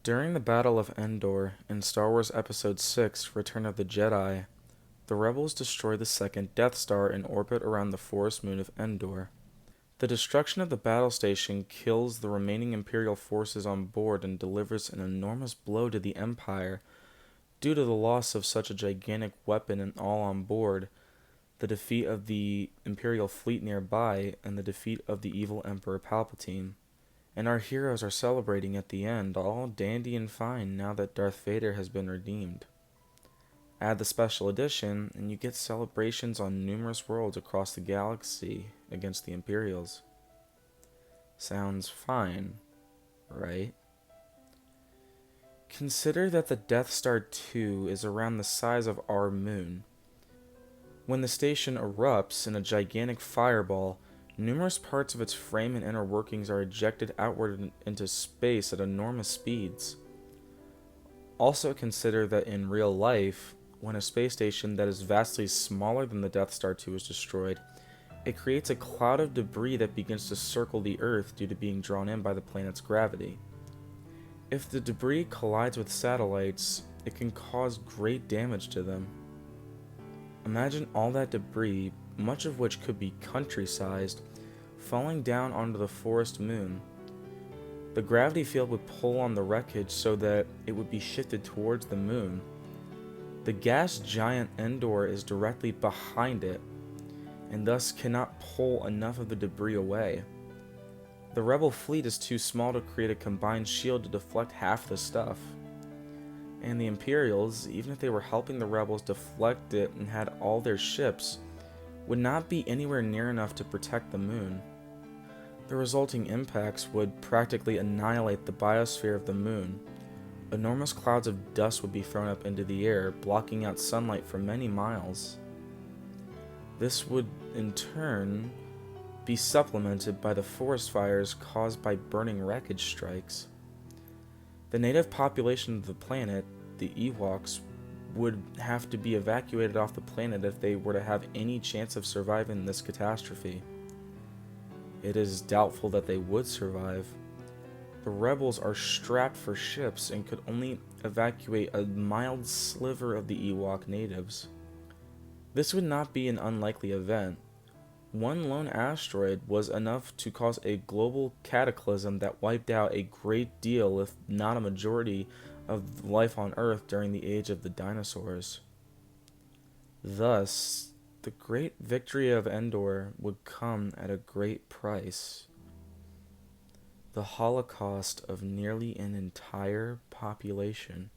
During the Battle of Endor in Star Wars Episode 6 Return of the Jedi, the rebels destroy the second Death Star in orbit around the forest moon of Endor. The destruction of the battle station kills the remaining Imperial forces on board and delivers an enormous blow to the Empire due to the loss of such a gigantic weapon and all on board, the defeat of the Imperial fleet nearby, and the defeat of the evil Emperor Palpatine. And our heroes are celebrating at the end, all dandy and fine now that Darth Vader has been redeemed. Add the special edition, and you get celebrations on numerous worlds across the galaxy against the Imperials. Sounds fine, right? Consider that the Death Star 2 is around the size of our moon. When the station erupts in a gigantic fireball, numerous parts of its frame and inner workings are ejected outward into space at enormous speeds. Also consider that in real life, when a space station that is vastly smaller than the Death Star 2 is destroyed, it creates a cloud of debris that begins to circle the Earth due to being drawn in by the planet's gravity. If the debris collides with satellites, it can cause great damage to them. Imagine all that debris, much of which could be country-sized, falling down onto the forest moon. The gravity field would pull on the wreckage so that it would be shifted towards the moon. The gas giant Endor is directly behind it, and thus cannot pull enough of the debris away. The rebel fleet is too small to create a combined shield to deflect half the stuff. And the Imperials, even if they were helping the rebels deflect it and had all their ships, would not be anywhere near enough to protect the moon. The resulting impacts would practically annihilate the biosphere of the moon. Enormous clouds of dust would be thrown up into the air, blocking out sunlight for many miles. This would, in turn, be supplemented by the forest fires caused by burning wreckage strikes. The native population of the planet, the Ewoks, would have to be evacuated off the planet if they were to have any chance of surviving this catastrophe. It is doubtful that they would survive. The rebels are strapped for ships and could only evacuate a mild sliver of the Ewok natives. This would not be an unlikely event. One lone asteroid was enough to cause a global cataclysm that wiped out a great deal, if not a majority, of life on Earth during the age of the dinosaurs. Thus, the great victory of Endor would come at a great price. The Holocaust of nearly an entire population.